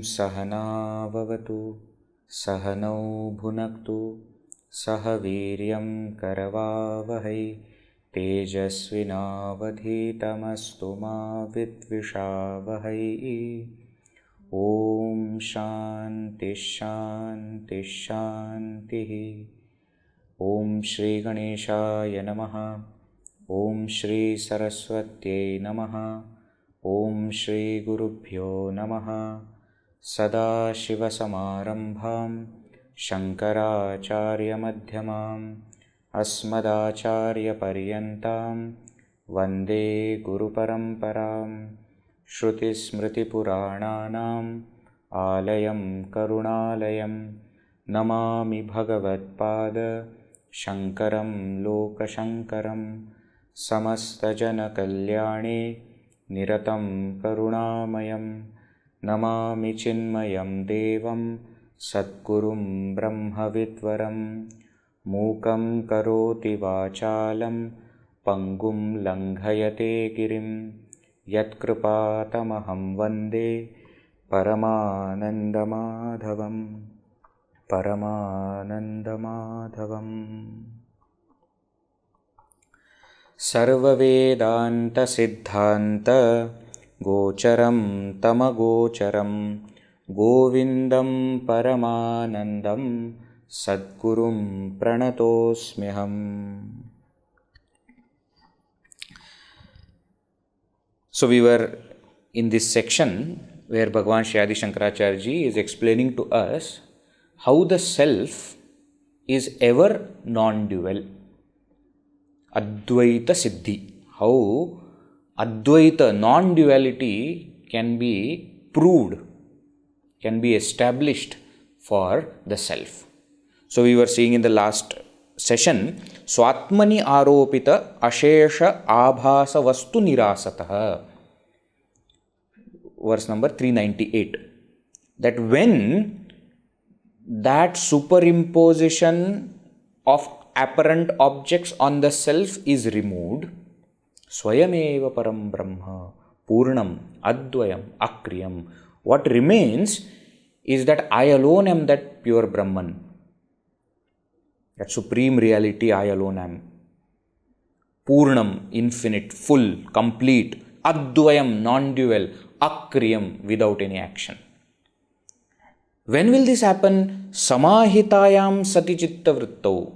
सहना भवतु सहनौ भुनक्तु सह वीर्यं करवावहै तेजस्विनावधीतमस्तु मा विद्विषावहै। ॐ शान्ति शान्ति शान्तिः। ॐ श्री गणेशाय नमः। ॐ श्री सरस्वत्यै नमः। ॐ श्री गुरुभ्यो नमः। सदाशिवसमारम्भां शङ्कराचार्यमध्यमाम् अस्मदाचार्यपर्यन्तां वन्दे गुरुपरम्परां। श्रुतिस्मृतिपुराणानाम् आलयं करुणालयं नमामि भगवत्पाद शङ्करं लोकशङ्करं। समस्तजनकल्याणे निरतं करुणामयं नमामि चिन्मयं देवं सद्गुरुं ब्रह्मविद्वरं। मूकं करोति वाचालं पङ्गुं लङ्घयते गिरिं यत्कृपातमहं वन्दे परमानन्दमाधवं परमानन्दमाधवम्। सर्ववेदान्तसिद्धान्त गोचरं तमगोचरं गोविन्दं परमानन्दं सद्गुरुं प्रणतोऽस्म्यहम्। So we were in this section where Bhagavan Shri Adi Shankaracharya Ji is explaining to us how the self is ever non-dual. Advaita Siddhi. How Advaita, non-duality can be proved, can be established for the self. So we were seeing in the last session, Swatmani aropita ashesha abhasa vastu nirasatah. Verse number 398. That when that superimposition of apparent objects on the self is removed, Swayameva param brahma purnam advayam akriyam. What remains is that I alone am that pure Brahman, that supreme reality. I alone am purnam, infinite, full, complete, advayam, non-dual, akriyam, without any action. When will this happen? Samahitayaṃ sati chitta vrittau.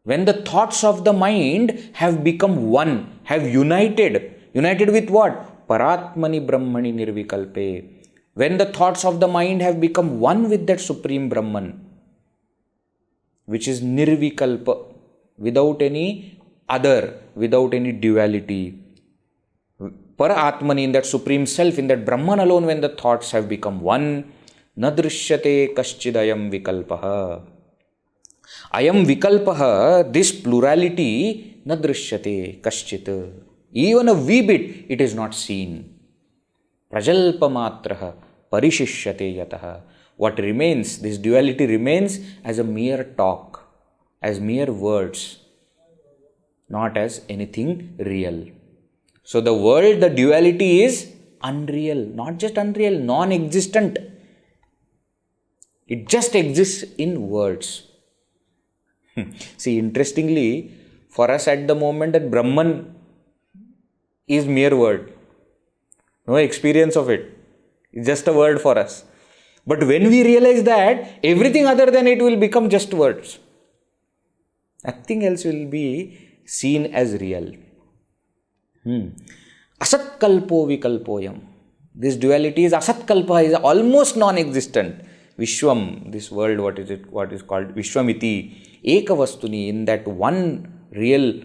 When the thoughts of the mind have become one, have united. United with what? Paratmani brahmaṇi nirvikalpe. When the thoughts of the mind have become one with that supreme Brahman, which is nirvikalpa, without any other, without any duality. Paratatmani, in that supreme self, in that Brahman alone, when the thoughts have become one, na drishyate kaśchidayam vikalpaha. Ayam vikalpaha, this plurality, na drishyate kaśchit. Even a wee bit, it is not seen. Prajalpamatraha parishishyate yataha. What remains, this duality remains as a mere talk, as mere words, not as anything real. So the world, the duality is unreal, not just unreal, non-existent. It just exists in words. See, interestingly, for us at the moment, that Brahman is mere word. No experience of it. It's just a word for us. But when we realize that, everything other than it will become just words. Nothing else will be seen as real. Asatkalpo vikalpo'yaṃ. This duality is asatkalpa, is almost non-existent. Viśvaṃ, this world, what is it? What is called Viśvaṃ iti ekavastuni, in that one real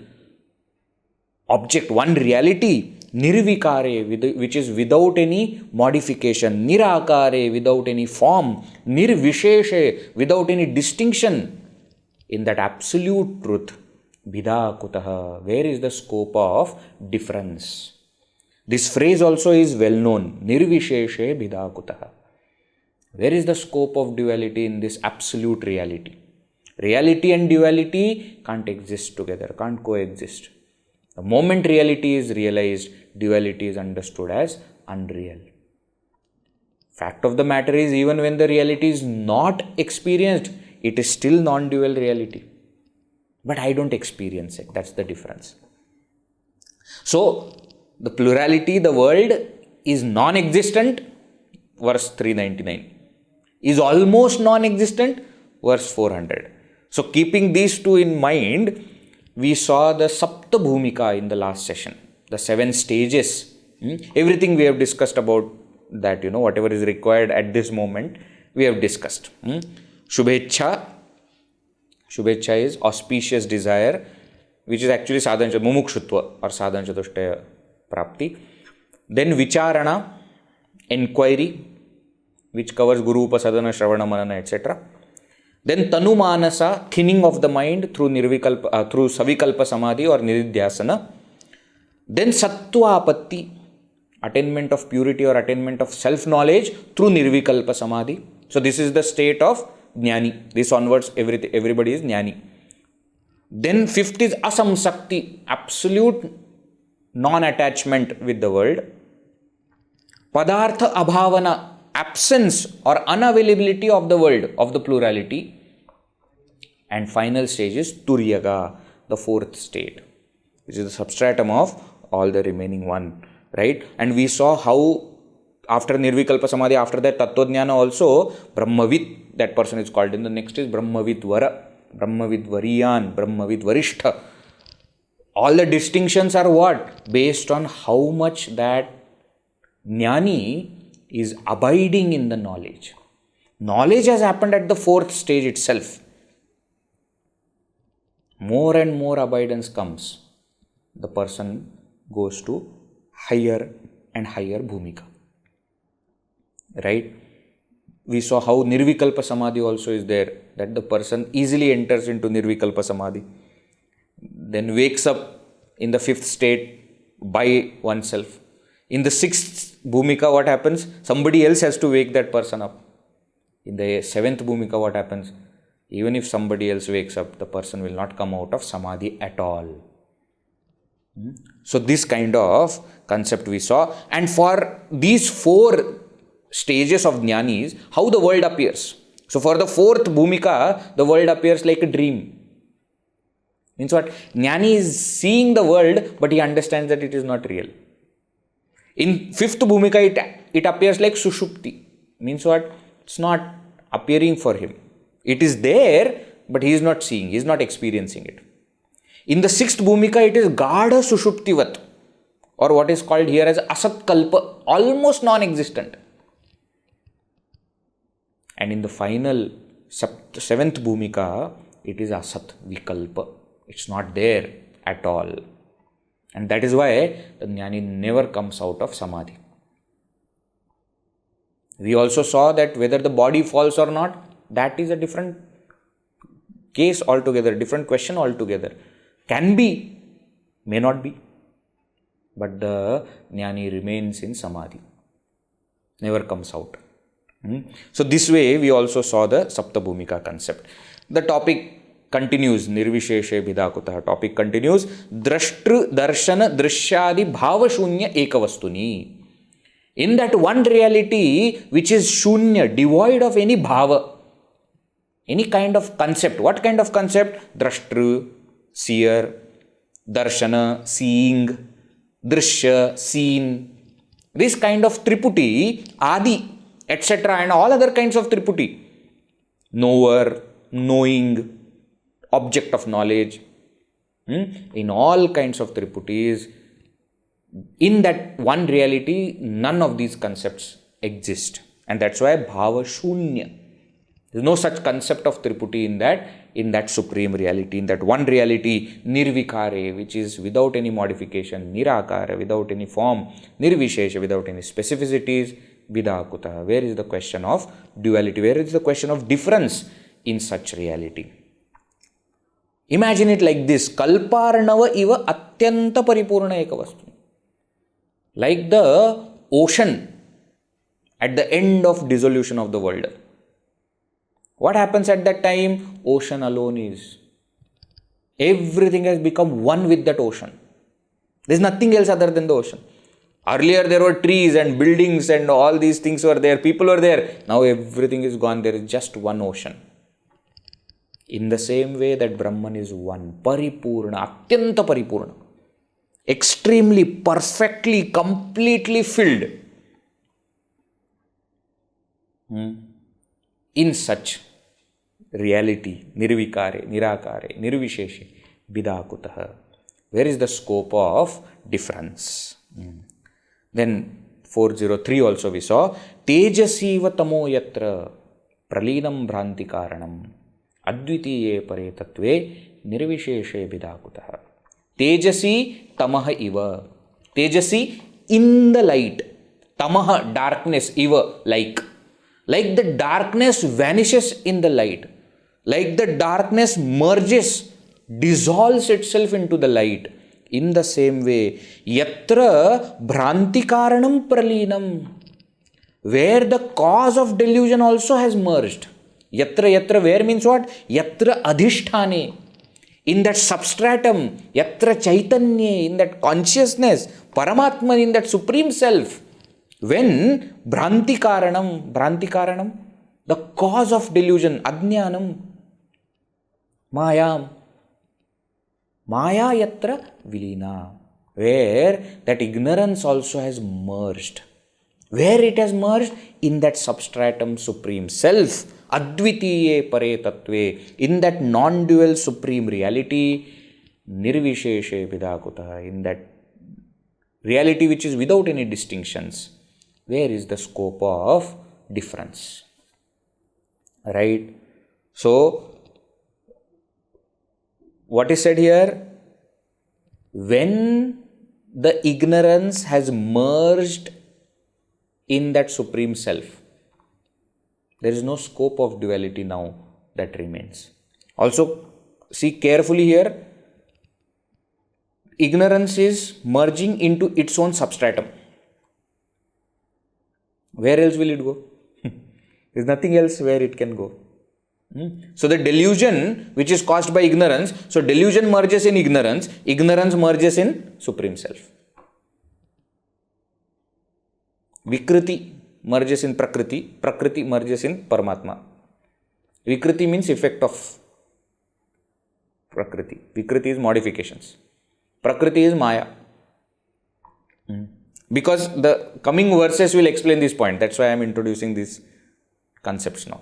object, one reality, nirvikare, which is without any modification, nirakare, without any form, nirvisheshe, without any distinction, in that absolute truth, bhedavārtā, where is the scope of difference? This phrase also is well known, nirvisheshe bhedavārtā. Where is the scope of duality in this absolute reality? Reality and duality can't exist together, can't coexist. The moment reality is realized, duality is understood as unreal. Fact of the matter is, even when the reality is not experienced, it is still non-dual reality. But I don't experience it. That's the difference. So, the plurality, the world is non-existent, verse 399. Is almost non-existent, verse 400. So, keeping these two in mind, we saw the sapta bhumika in the last session, the 7 stages. Everything we have discussed about that, whatever is required at this moment, we have discussed. Shubhecha is auspicious desire, which is actually sadhana mumukshutva or sadhana chatushtaya prapti. Then vicharana, inquiry, which covers guru upasadana, shravana, manana, etc. Then tanumanasa, thinning of the mind through nirvikalpa, through savikalpa samadhi or niridhyasana. Then sattvapatti, attainment of purity or attainment of self-knowledge through nirvikalpa samadhi. So this is the state of jnani. This onwards, everybody is jnani. Then 5th is asamsakti, absolute non-attachment with the world. Padartha abhavana, absence or unavailability of the world, of the plurality. And final stage is turyaga, the 4th state, which is the substratum of all the remaining one, right? And we saw how after nirvikalpa samadhi, after that tattvajnana also, brahmavid, that person is called. In the next is brahmavidvara, brahmavidvariyan, brahmavidvarishtha. All the distinctions are what? Based on how much that jnani is abiding in the knowledge. Knowledge has happened at the 4th stage itself. More and more abidance comes. The person goes to higher and higher bhumika. Right? We saw how nirvikalpa samadhi also is there, that the person easily enters into nirvikalpa samadhi, then wakes up in the 5th state by oneself. In the 6th bhumika, what happens? Somebody else has to wake that person up. In the 7th bhumika, what happens? Even if somebody else wakes up, the person will not come out of samadhi at all. So this kind of concept we saw. And for these 4 stages of jnanis, how the world appears. So for the 4th bhumika, the world appears like a dream. Means what? Jnani is seeing the world, but he understands that it is not real. In 5th bhumika, it appears like suṣupti. Means what? It's not appearing for him. It is there, but he is not seeing, he is not experiencing it. In the 6th bhumika, it is gāಢa suṣuptivat, or what is called here as asat kalpa, almost non-existent. And in the final 7th bhumika, it is asat vikalpa. It's not there at all. And that is why the jnani never comes out of samadhi. We also saw that whether the body falls or not, that is a different case altogether, different question altogether. Can be, may not be. But the jnani remains in samadhi, never comes out. So this way we also saw the sapta bhumika concept. The topic continues, nirvisheshe bhedavārtā. Topic continues, drashtru darshana drishyādi bhāvashunya ekavastuni. In that one reality which is shunya, devoid of any bhava, any kind of concept. What kind of concept? Drashtru, seer, darshana, seeing, drishya, seen. This kind of triputi, adi, etc. and all other kinds of triputi. Knower, knowing, object of knowledge. In all kinds of triputis, in that one reality, none of these concepts exist. And that's why bhava shunya. There is no such concept of Triputi in that supreme reality, in that one reality, nirvikare, which is without any modification, nirakara, without any form, nirvishesha, without any specificities, bhedavārtā. Where is the question of duality? Where is the question of difference in such reality? Imagine it like this: kalparnava iva atyanta paripurna ekavastu. Like the ocean at the end of dissolution of the world. What happens at that time? Ocean alone is. Everything has become one with that ocean. There is nothing else other than the ocean. Earlier there were trees and buildings and all these things were there. People were there. Now everything is gone. There is just one ocean. In the same way that Brahman is one. Paripurna. Atyanta paripurna. Extremely, perfectly, completely filled. In such reality, nirvikare, nirakare, nirvisheshe, bhedavārtā. Where is the scope of difference? Then 403 also we saw, tejasiva tamo yatra pralinam bhranti karanam advitiye pare tattve nirvisheshe bhedavārtā. Tejasi tamaha iva. Tejasi in the light. Tamaha darkness, iva like. Like the darkness vanishes in the light. Like the darkness merges, dissolves itself into the light. In the same way, yatra bhranti karanam pralinam. Where the cause of delusion also has merged. Yatra, where means what? Yatra adhishthane. In that substratum, yatra chaitanya, in that consciousness, paramatmani, in that supreme self. When bhranti karanam, the cause of delusion, ajnanam, maya yatra vilina, where that ignorance also has merged. Where it has merged? In that substratum supreme self, advitiye pare tattve, in that non-dual supreme reality, nirvisheshe bhedavārtā, in that reality which is without any distinctions. Where is the scope of difference? Right? So, what is said here? When the ignorance has merged in that supreme self, there is no scope of duality now that remains. Also, see carefully here, ignorance is merging into its own substratum. Where else will it go? There is nothing else where it can go. So the delusion which is caused by ignorance, so delusion merges in ignorance, ignorance merges in Supreme Self. Vikriti merges in Prakriti, Prakriti merges in Paramatma. Vikriti means effect of Prakriti. Vikriti is modifications. Prakriti is Maya. Because the coming verses will explain this point. That's why I am introducing these concepts now.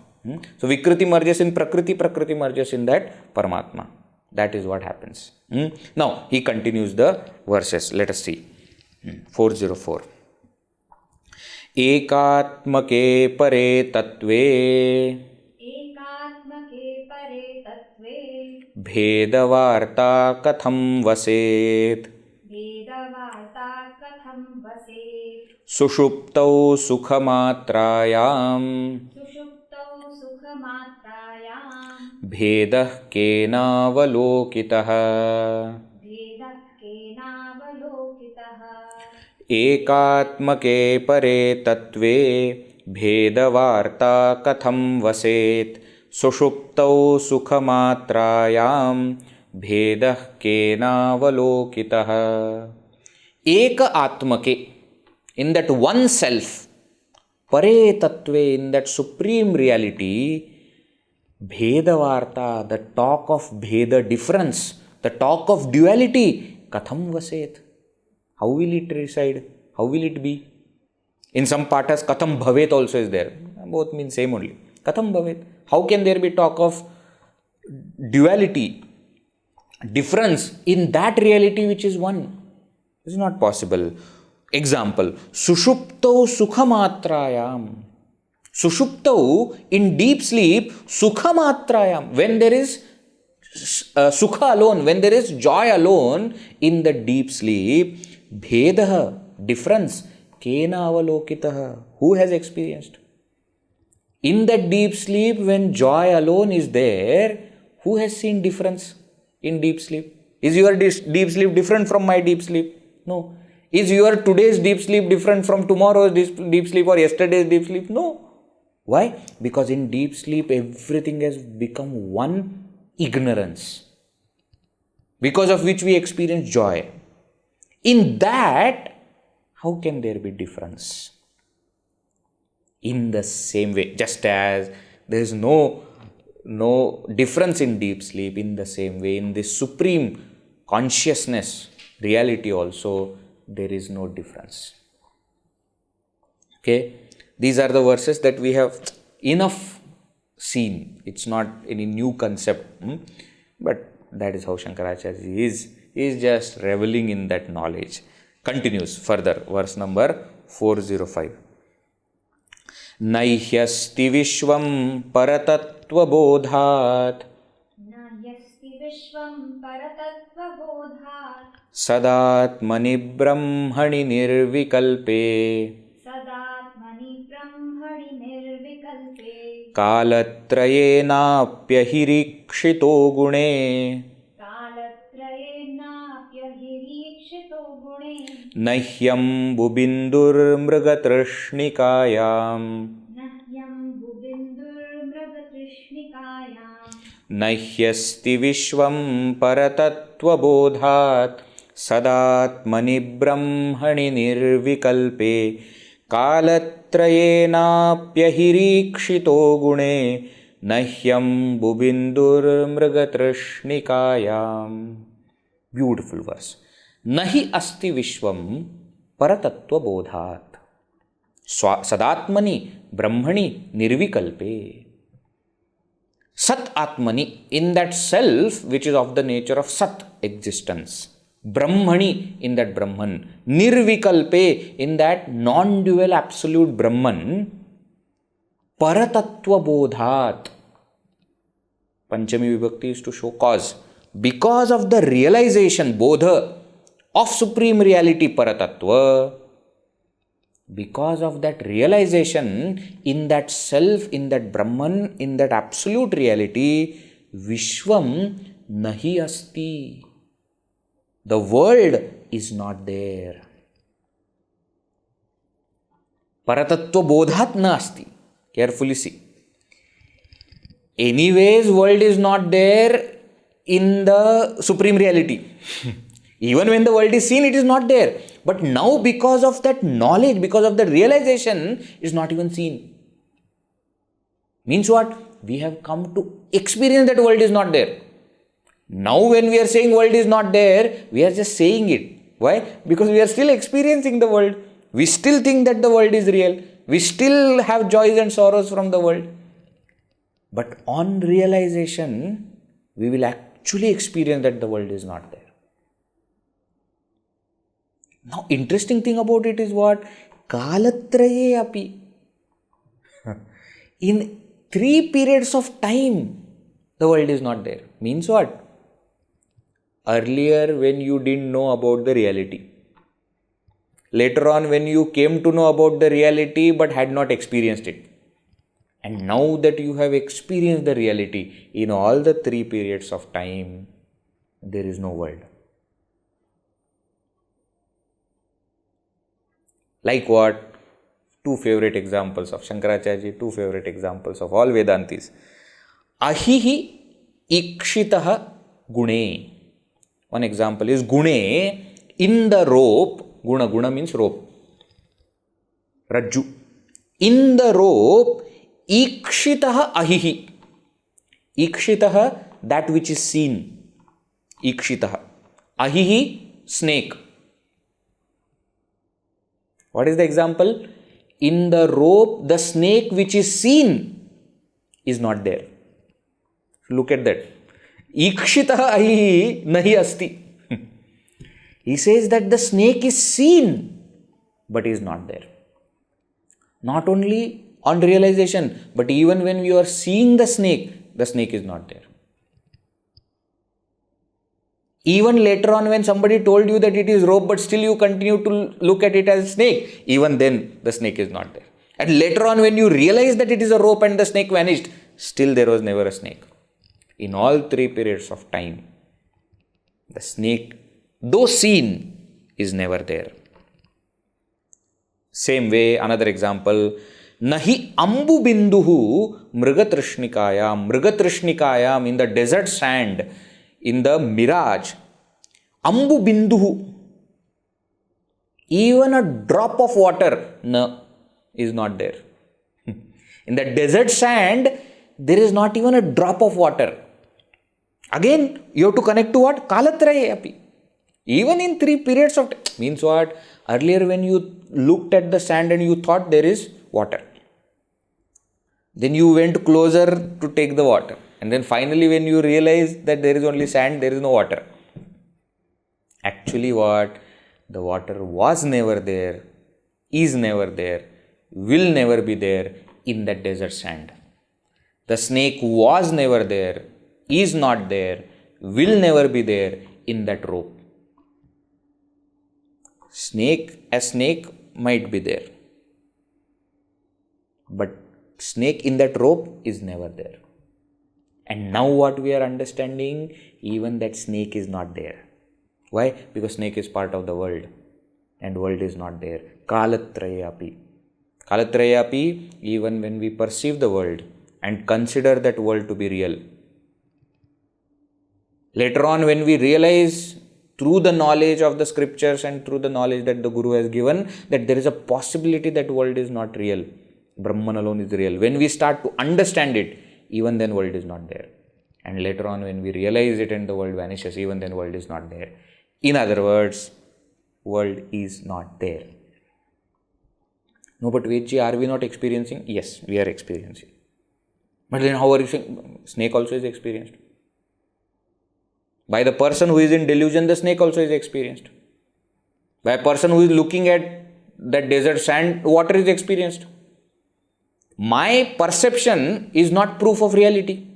So Vikriti merges in Prakriti, Prakriti merges in that Paramatma. That is what happens. Now he continues the verses. Let us see. 404. ekātmake pare tattve bhedavārtā kathaṃ vaset suṣuptau sukhamātrāyāṃ bhedaḥ kenāvalokitaḥ ekātmake pare tattve bhedavārtā kathaṃ vaset suṣuptau sukhamātrāyāṃ bhedaḥ kenāvalokitaḥ. ekātmake, in that one self, pare tattve, in that supreme reality, bhedavārtā, the talk of bheda, difference, the talk of duality, kathaṃ vaset. How will it reside? How will it be? In some pathas, kathaṃ bhavet also is there. Both mean same only. Kathaṃ bhavet. How can there be talk of duality, difference in that reality which is one? This is not possible. Example, suṣuptau sukhamātrāyāṃ. Suṣuptau, in deep sleep, sukhamātrāyāṃ, when there is sukha alone, when there is joy alone in the deep sleep, bhedaḥ, difference, kenāvalokitaḥ, who has experienced? In that deep sleep, when joy alone is there, who has seen difference in deep sleep? Is your deep sleep different from my deep sleep? No. Is your today's deep sleep different from tomorrow's deep sleep or yesterday's deep sleep? No. Why? Because in deep sleep, everything has become one ignorance, because of which we experience joy. In that, how can there be difference? In the same way, just as there is no difference in deep sleep, in the same way, in this supreme consciousness, reality also, there is no difference. Okay? These are the verses that we have enough seen. It's not any new concept. But that is how Shankaracharya is. He is just reveling in that knowledge. Continues further. Verse number 405. Na hyasti viśvaṃ paratattvabodhāt. Na hyasti viśvaṃ paratattvabodhāt. Sadātmani brahmaṇi nirvikalpe. Sadātmani brahmaṇi nirvikalpe. Kālatraye nāpyahirīkṣito guṇe. Kālatraye nāpyahirīkṣito guṇe. hyambubindurmṛgatṛṣṇikāyām. hyambubindurmṛgatṛṣṇikāyām. hyasti viśvaṃ paratattvabodhāt. sadātmani brahmaṇi nirvikalpe. kālatraye nāpyahirīkṣito guṇe. hyambubindurmṛgatṛṣṇikāyām. Beautiful verse. Nahi asti viśvaṃ paratattvabodhāt. sadātmani brahmaṇi nirvikalpe. Sat atmani, in that self which is of the nature of sat, existence. Brahmaṇi, in that Brahman. Nirvikalpe, in that non-dual absolute Brahman. Paratattvabodhāt. Panchami Vibhakti is to show cause. Because of the realization, bodha, of supreme reality, paratattva, because of that realization in that self, in that Brahman, in that absolute reality, viśvaṃ nahi asti. The world is not there. Paratattvabodhāt na asti. Carefully see. Anyways, world is not there in the supreme reality. Even when the world is seen, it is not there. But now, because of that knowledge, because of the realization, it is not even seen. Means what? We have come to experience that world is not there. Now when we are saying world is not there, we are just saying it. Why? Because we are still experiencing the world. We still think that the world is real. We still have joys and sorrows from the world. But on realization, we will actually experience that the world is not there. Now, interesting thing about it is what? Kālatraye api. In 3 periods of time, the world is not there. Means what? Earlier, when you didn't know about the reality. Later on, when you came to know about the reality but had not experienced it. And now that you have experienced the reality, in all the 3 periods of time, there is no world. Like what? 2 favorite examples of Shankaracharya, 2 favorite examples of all Vedantis. Ahihi ikshitaha guṇe. One example is guṇe, in the rope. Guna means rope. Rajju. In the rope, ikshitaha ahihi. Ikshitaha, that which is seen. Ikshitaha. Ahihi, snake. What is the example? In the rope, the snake which is seen is not there. Look at that. Ikshitaha ahihi nahi asti. He says that the snake is seen, but is not there. Not only on realization. But even when you are seeing the snake is not there. Even later on when somebody told you that it is rope, but still you continue to look at it as snake, even then the snake is not there. And later on when you realize that it is a rope and the snake vanished, still there was never a snake. In all 3 periods of time, the snake, though seen, is never there. Same way, another example, nahi hyambubindurmṛgatṛṣṇikāyām. Mṛgatṛṣṇikāyām, in the desert sand, in the mirage, ambubinduhu, even a drop of water is not there. In the desert sand, there is not even a drop of water. Again, you have to connect to what? Kālatraye. Even in 3 periods of time. Means what? Earlier when you looked at the sand and you thought there is water. Then you went closer to take the water. And then finally when you realize that there is only sand, there is no water. Actually what? The water was never there, is never there, will never be there in that desert sand. The snake was never there, is not there, will never be there in that rope. A snake might be there, but snake in that rope is never there. And now what we are understanding, even that snake is not there. Why? Because snake is part of the world and world is not there. Kālatraye. Kālatraye, even when we perceive the world and consider that world to be real. Later on when we realize through the knowledge of the scriptures and through the knowledge that the Guru has given, that there is a possibility that world is not real. Brahman alone is real. When we start to understand it, even then world is not there. And later on when we realize it and the world vanishes, even then world is not there. In other words, world is not there. No, but Vedji, are we not experiencing? Yes, we are experiencing. But then how are you saying? Snake also is experienced. By the person who is in delusion, the snake also is experienced. By a person who is looking at that desert sand, water is experienced. My perception is not proof of reality.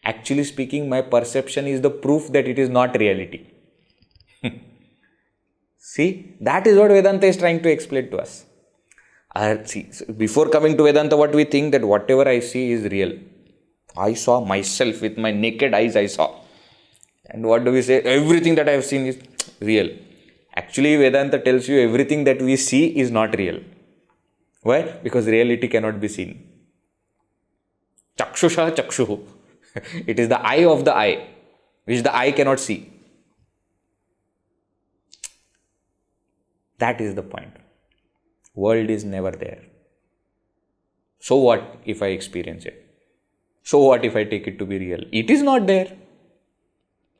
Actually speaking, my perception is the proof that it is not reality. See, that is what Vedanta is trying to explain to us. Before coming to Vedanta, what we think that whatever I see is real. I saw myself with my naked eyes, I saw. And what do we say? Everything that I have seen is real. Actually, Vedanta tells you everything that we see is not real. Why? Because reality cannot be seen. Chakshusha chakshuhu. It is the eye of the eye, which the eye cannot see. That is the point. World is never there. So what if I experience it? So what if I take it to be real? It is not there.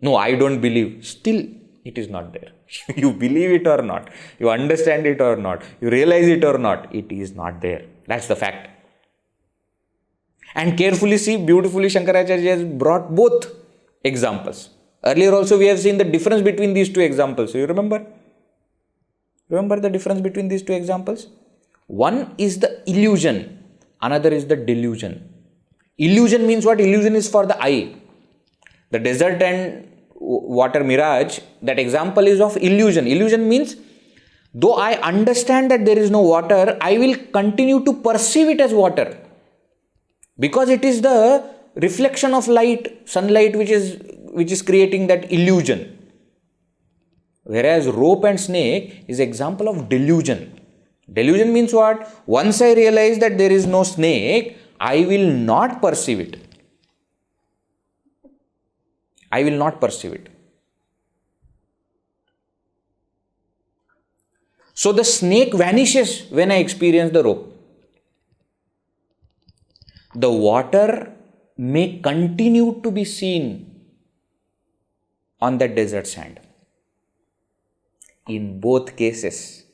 No, I don't believe. Still, it is not there. You believe it or not, you understand it or not, you realize it or not, it is not there. That's the fact. And carefully see, beautifully Shankaracharya has brought both examples. Earlier also we have seen the difference between these two examples. So you remember? Remember the difference between these two examples? One is the illusion, another is the delusion. Illusion means what? Illusion is for the eye. The desert and water mirage, that example is of illusion. Illusion means, though I understand that there is no water, I will continue to perceive it as water. Because it is the reflection of light, sunlight, which is creating that illusion. Whereas rope and snake is example of delusion. Delusion means what? Once I realize that there is no snake, I will not perceive it. I will not perceive it. So the snake vanishes when I experience the rope. The water may continue to be seen on that desert sand. In both cases,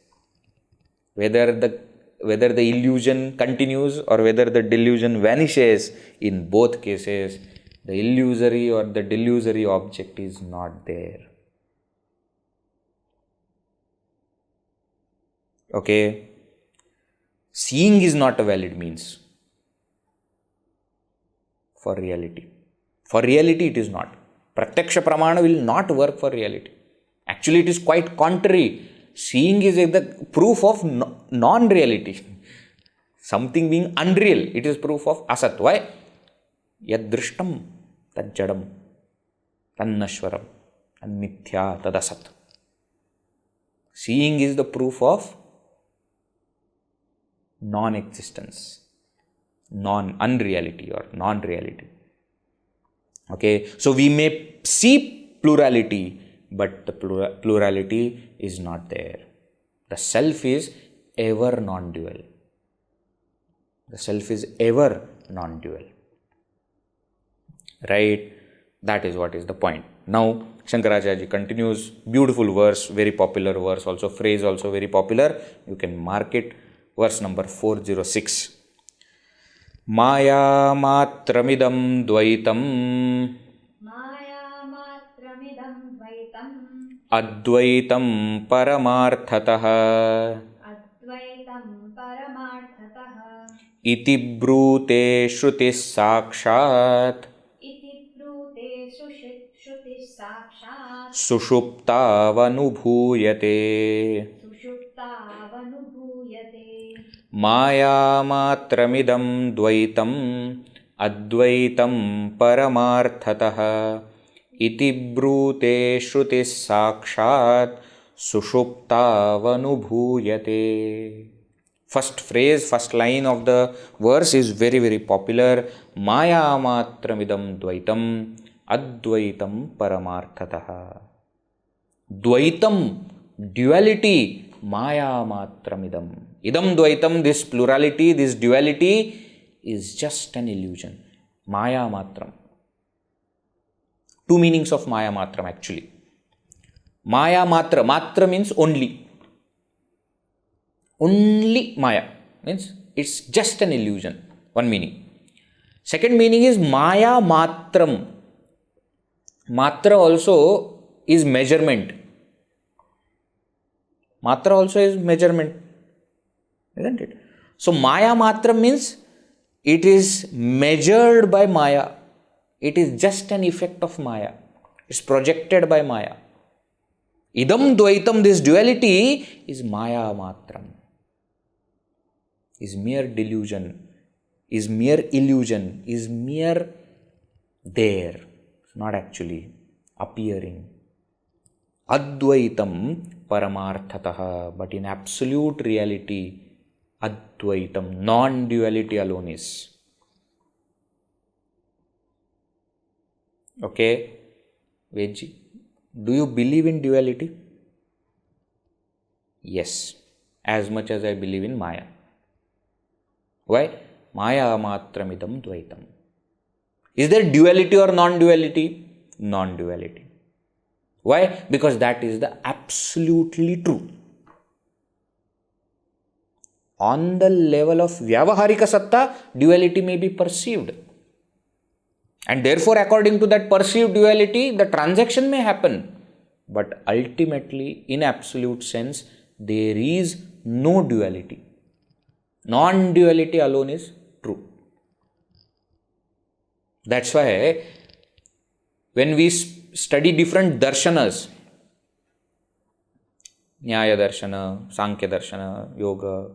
whether the illusion continues or whether the delusion vanishes, in both cases, the illusory or the delusory object is not there. Okay. Seeing is not a valid means for reality. For reality, it is not. Pratyaksha pramana will not work for reality. Actually, it is quite contrary. Seeing is the proof of non-reality. Something being unreal, it is proof of asat. Why? Yad drishtam tad jadam tannashwaram and mithya tad asat. Seeing is the proof of non-existence, unreality or non-reality. Okay, so we may see plurality, but the plurality is not there. The self is ever non-dual. The self is ever non-dual. Right? That is what is the point. Now, Shankaracharya continues, beautiful verse, very popular verse, also phrase also very popular. You can mark it, verse number 406. māyāmātramidaṃ dvaitam advaitam paramārthataḥ iti brūte śrutiḥ sākṣāt suṣuptāvanubhūyate māyāmātramidaṃ dvaitam advaitam paramārthataḥ iti brūte śrutiḥ sākṣāt suṣuptāvanubhūyate. First phrase, first line of the verse is very, very popular. māyāmātramidaṃ dvaitam advaitam paramārthataḥ. Dvaitam, duality, māyāmātramidaṃ. Idam dvaitam, this plurality, this duality is just an illusion. Māyāmātram. Two meanings of māyāmātram actually. Māyāmātra, matra means only. Only maya means it's just an illusion. One meaning. Second meaning is māyāmātram. Matra also is measurement. Matra also is measurement. Isn't it? So māyāmātram means it is measured by maya. It is just an effect of maya. It's projected by maya. Idam dvaitam, this duality is māyāmātram. Is mere delusion, is mere illusion, is mere there. It's not actually appearing. Advaitam paramārthataḥ, but in absolute reality, advaitam, non-duality alone is. Okay, Vedji, do you believe in duality? Yes, as much as I believe in Maya. Why? māyāmātramidaṃ dvaitam. Is there duality or non-duality? Non-duality. Why? Because that is the absolutely true. On the level of vyavaharika satta, duality may be perceived. And therefore, according to that perceived duality, the transaction may happen. But ultimately, in absolute sense, there is no duality. Non-duality alone is true. That's why when we study different darshanas, Nyaya darshana, Sankhya darshana, Yoga,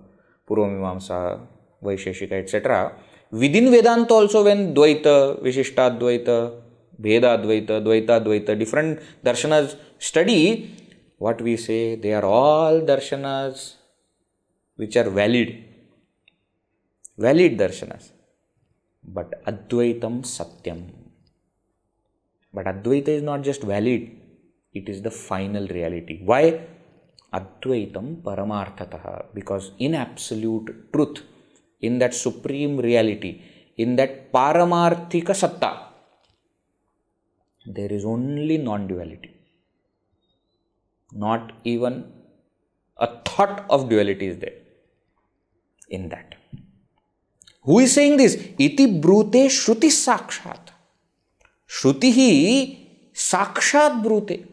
Purvamimamsa, Vaisheshika, etc. Within Vedanta also, when Dvaita, Vishishtadvaita, Bhedadvaita, Dvaitadvaita, different darshanas study, what we say, they are all darshanas which are valid. Valid darshanas. But Advaitam Satyam. But Advaita is not just valid, it is the final reality. Why? Advaitam paramārthataḥ. Because in absolute truth, in that supreme reality, in that paramarthika satta, there is only non-duality. Not even a thought of duality is there in that. Who is saying this? Iti brūte śrutiḥ sākṣāt. Śrutiḥ sākṣāt brūte.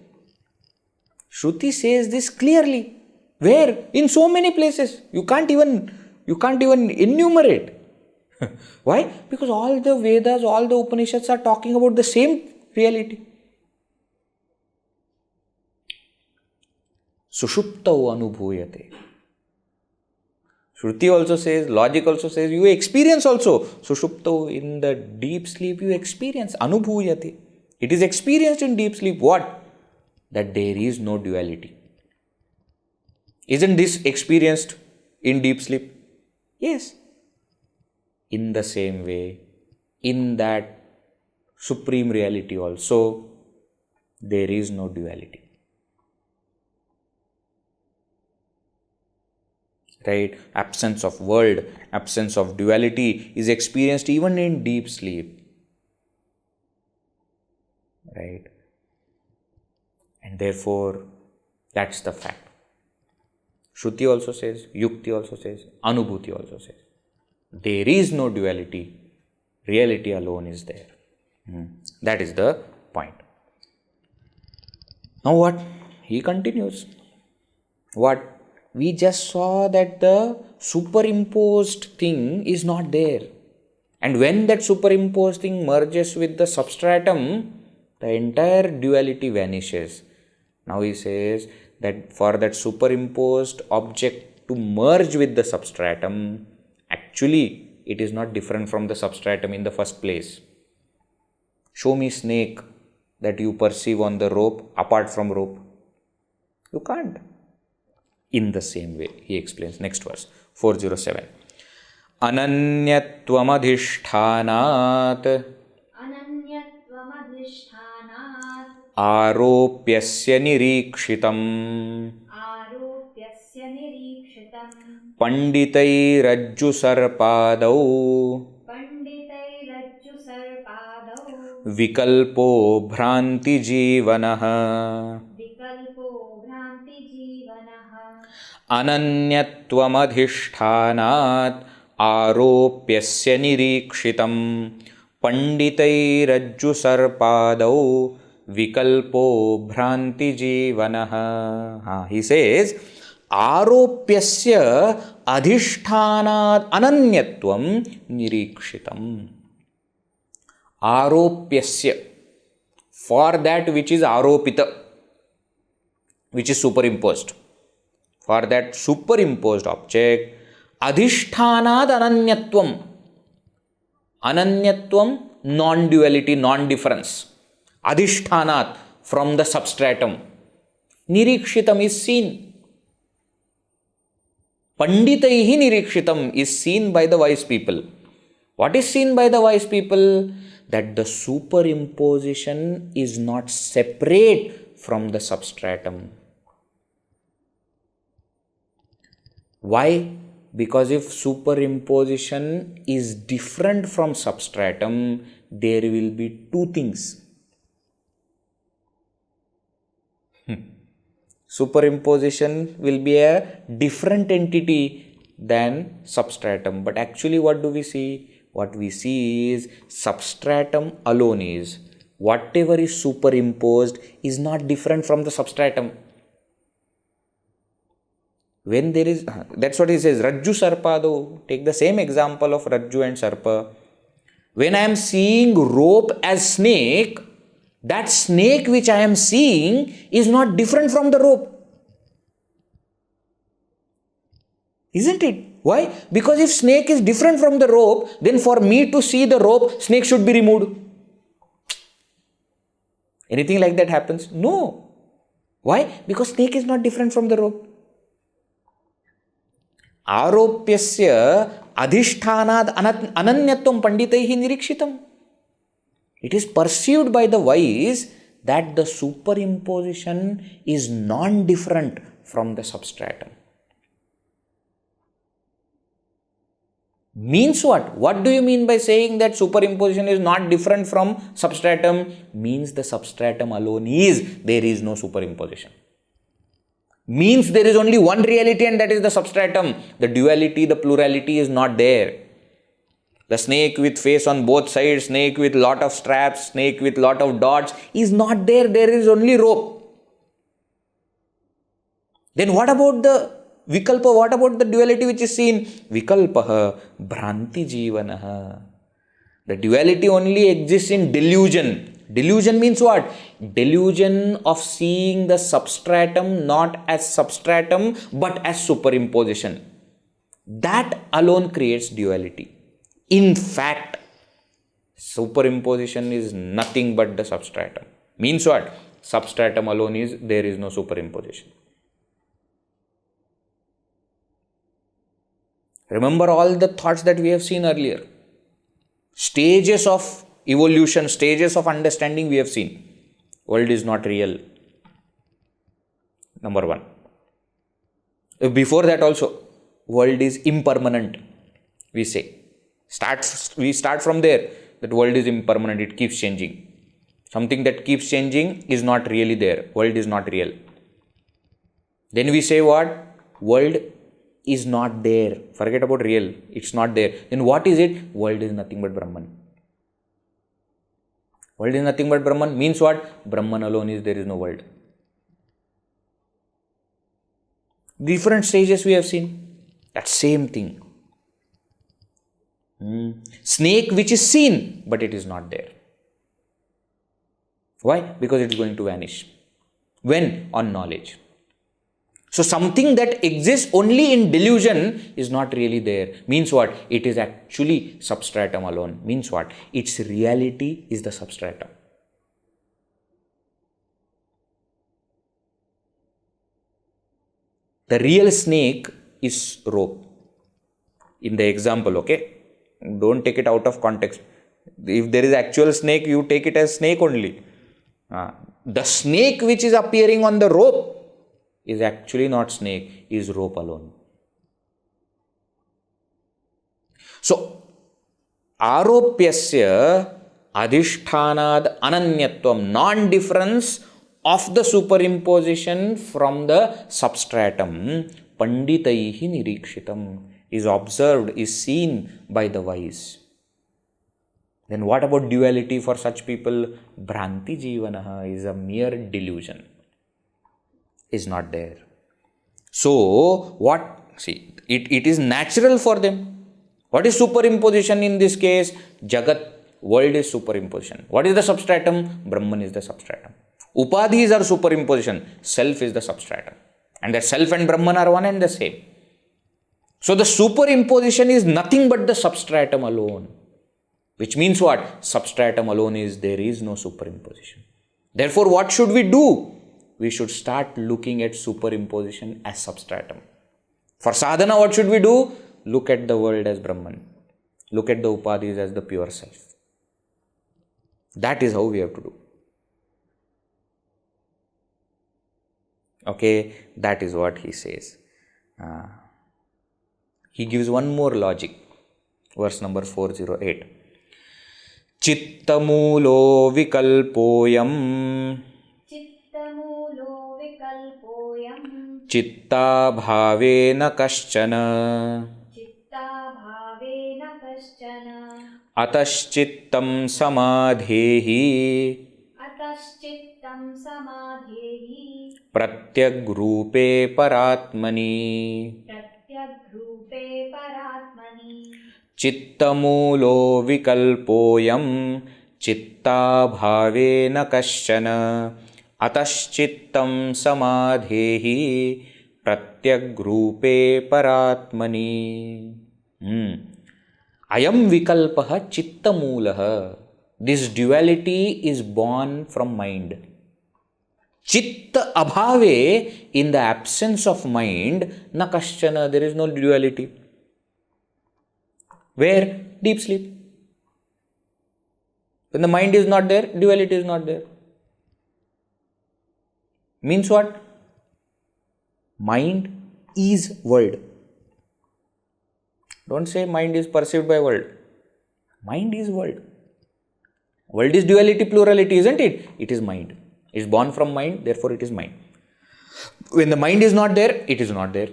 Shruti says this clearly. Where? In so many places. You can't even You can't even enumerate. Why? Because all the Vedas, all the Upanishads are talking about the same reality. Suṣuptau anubhūyate. Shruti also says, logic also says, you experience also. Suṣuptau, in the deep sleep you experience. Anubhūyate. It is experienced in deep sleep. What? That there is no duality. Isn't this experienced in deep sleep? Yes. In the same way, in that supreme reality also, there is no duality. Right? Absence of world, absence of duality is experienced even in deep sleep. Right? And therefore, that's the fact. Shruti also says, Yukti also says, Anubhuti also says. There is no duality. Reality alone is there. That is the point. Now what? He continues. What? We just saw that the superimposed thing is not there. And when that superimposed thing merges with the substratum, the entire duality vanishes. Now he says that for that superimposed object to merge with the substratum, actually it is not different from the substratum in the first place. Show me snake that you perceive on the rope apart from rope. You can't. In the same way, he explains. Next verse, 407. Ananyatvamādhisthānāt āropyasya nirīkṣitam panditairajju sarpādau vikalpo bhranti jīvanah ananyatvamadhisthānāt āropyasya nirīkṣitam panditairajju sarpādau vikalpo bhranti jīvanah. He says, āropyasya adhisthānāt ananyatvam nirīkṣitam. Āropyasya, for that which is āropita, which is superimposed. For that superimposed object, adhisthānāt ananyatvam. Ananyatvam, non-duality, non-difference. Adhisthānāt, from the substratum. Nirīkṣitam is seen. Panditaihi nirīkṣitam is seen by the wise people. What is seen by the wise people? That the superimposition is not separate from the substratum. Why? Because if superimposition is different from substratum, there will be two things. Superimposition will be a different entity than substratum. But actually what do we see? What we see is substratum alone is. Whatever is superimposed is not different from the substratum. When there is, that's what he says, Rajju Sarpado. Take the same example of Rajju and Sarpa. When I am seeing rope as snake, that snake which I am seeing is not different from the rope. Isn't it? Why? Because if snake is different from the rope, then for me to see the rope, snake should be removed. Anything like that happens? No. Why? Because snake is not different from the rope. Āropyasya adhisthānāt ananyatvam panditaihi nirīkṣitam. It is perceived by the wise that the superimposition is non-different from the substratum. Means what? What do you mean by saying that superimposition is not different from substratum? Means the substratum alone is, there is no superimposition. Means there is only one reality and that is the substratum. The duality, the plurality is not there. The snake with face on both sides, snake with lot of straps, snake with lot of dots is not there. There is only rope. Then what about the Vikalpa, what about the duality which is seen? Vikalpaha bhranti jivanaha. The duality only exists in delusion. Delusion means what? Delusion of seeing the substratum not as substratum but as superimposition. That alone creates duality. In fact, superimposition is nothing but the substratum. Means what? Substratum alone is, there is no superimposition. Remember all the thoughts that we have seen earlier. Stages of evolution, stages of understanding we have seen. World is not real. Number one. Before that also, world is impermanent, we say. We start from there, that world is impermanent, it keeps changing. Something that keeps changing is not really there. World is not real. Then we say what? World is not there. Forget about real. It's not there. Then what is it? World is nothing but Brahman. World is nothing but Brahman means what? Brahman alone is, there is no world. Different stages we have seen. That same thing. Snake which is seen, but it is not there. Why? Because it is going to vanish. When? On knowledge. So something that exists only in delusion is not really there. Means what? It is actually substratum alone. Means what? Its reality is the substratum. The real snake is rope. In the example, okay? Don't take it out of context. If there is actual snake, you take it as snake only. The snake which is appearing on the rope is actually not snake, is rope alone. So, aropyasya adhishthanad ananyatvam, non-difference of the superimposition from the substratum, panditaihi nirvikalpe, is observed, is seen by the wise. Then what about duality for such people? Bhranti jivanaha is a mere delusion. Is not there. So, what? See, it is natural for them. What is superimposition in this case? Jagat, world is superimposition. What is the substratum? Brahman is the substratum. Upadhis are superimposition. Self is the substratum. And that self and Brahman are one and the same. So, the superimposition is nothing but the substratum alone. Which means what? Substratum alone is, there is no superimposition. Therefore, what should we do? We should start looking at superimposition as substratum. For sadhana, what should we do? Look at the world as Brahman. Look at the upadhis as the pure self. That is how we have to do. Okay, that is what he says. He gives one more logic. Verse number 408. Chittamulo vikalpo'yaṃ. Chitta bhavena kaśchana. Ataśchittam samadhehi. Pratyagrupe paratmani. Chittamulo vikalpo'yaṃ. Chitta bhavena kaśchana. Ataśchittam samadhehi pratyagrupe paratmani. Ayam vikalpaha chittamulaha. This duality is born from mind. Chitta abhave, in the absence of mind, na kaśchana, there is no duality. Where? Deep sleep. When the mind is not there, duality is not there. Means what? Mind is world. Don't say mind is perceived by world. Mind is world. World is duality, plurality, isn't it? It is mind. It is born from mind, therefore it is mind. When the mind is not there, it is not there.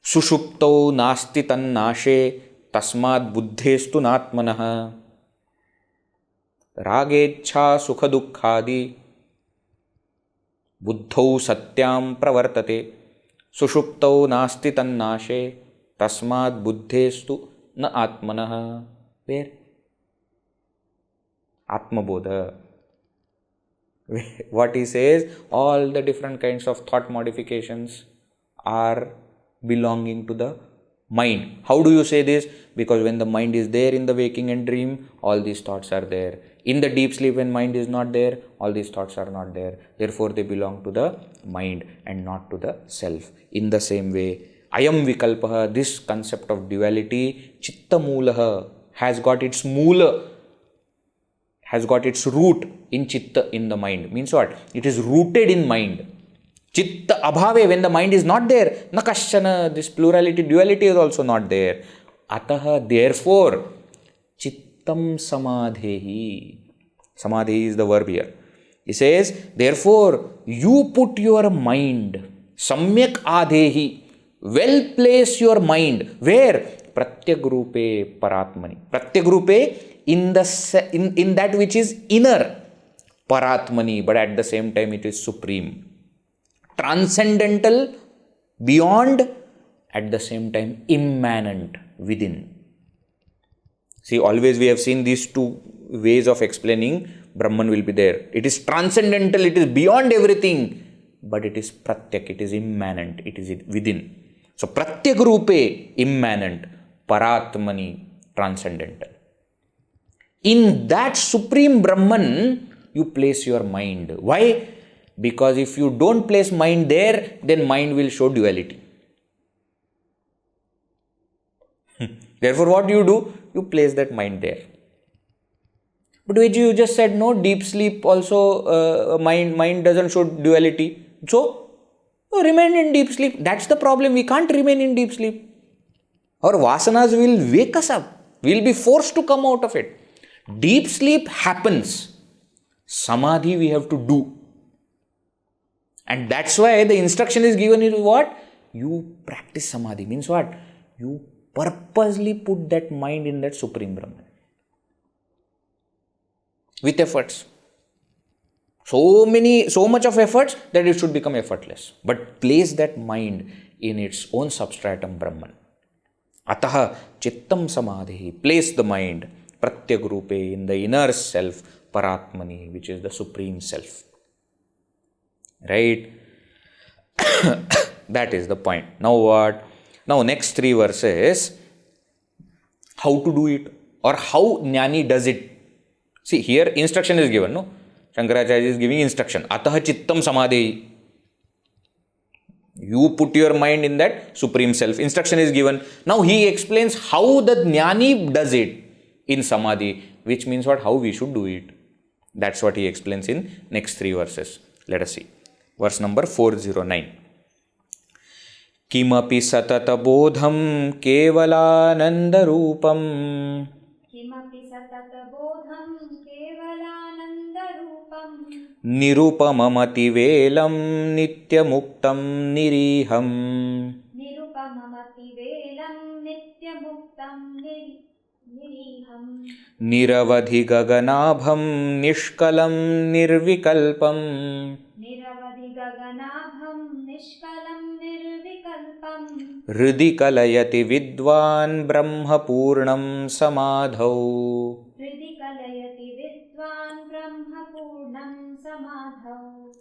Suṣuptau nasti tannāṣe tasmād buddhestu nātmanaha. Rāgecchā sukha dukkhādi buddhau satyam pravartate. suṣuptau nasti tannāshe tasmāt buddhestu na atmanah. Where? Atmabodha. What he says, all the different kinds of thought modifications are belonging to the mind. How do you say this? Because when the mind is there in the waking and dream, all these thoughts are there. In the deep sleep, when mind is not there, all these thoughts are not there. Therefore, they belong to the mind and not to the self. In the same way, ayam vikalpaha, this concept of duality, chitta mulaha, has got its mula, has got its root in chitta, in the mind. Means what? It is rooted in mind. Chitta abhave, when the mind is not there, na kaśana, this plurality, duality is also not there. Ataha, therefore, chittam samadhehi. Samadhi is the verb here. He says, therefore, you put your mind, samyak adhehi, well place your mind. Where? Pratyagrupe paratmani. Pratyagrupe, in that which is inner, paratmani, but at the same time it is supreme. Transcendental, beyond, at the same time immanent, within. See, always we have seen these two ways of explaining Brahman will be there. It is transcendental, it is beyond everything, but it is pratyak, it is immanent, it is within. So, pratyagrupe, immanent, paratmani, transcendental. In that supreme Brahman, you place your mind. Why? Because if you don't place mind there, then mind will show duality. Therefore, what do? You place that mind there. But Vijay, you just said no, deep sleep also, mind doesn't show duality. So, remain in deep sleep. That's the problem. We can't remain in deep sleep. Our vasanas will wake us up. We will be forced to come out of it. Deep sleep happens. Samadhi we have to do. And that's why the instruction is given is what? You practice samadhi. Means what? You purposely put that mind in that supreme Brahman. With efforts. So much of efforts that it should become effortless. But place that mind in its own substratum Brahman. Ataha chittam samadhi. Place the mind pratyagrupe, in the inner self, paratmani, which is the supreme self. Right? That is the point. Now what? Now next 3 verses, how to do it or how Jnani does it. See, here instruction is given, no? Shankaracharya is giving instruction. Ataha chittam samadhi. You put your mind in that supreme self. Instruction is given. Now he explains how the Jnani does it in samadhi, which means what? How we should do it. That's what he explains in next 3 verses. Let us see. Verse number 409. Kimapi satatabodham kevalanandarupam. Kimapi satatabodham kevalanandarupam. Nirupamamati velam nityamuktam niriham. Nirupamamati velam nityamuktam niriham. Niravadhi gaganabham nishkalam nirvikalpam. Niravadhi gaganabham nishkalam nirvikalpam. Hridi kalayati vidvān brahma purnam samadhau. Hridi kalayati vidvān brahma purnam samadhau.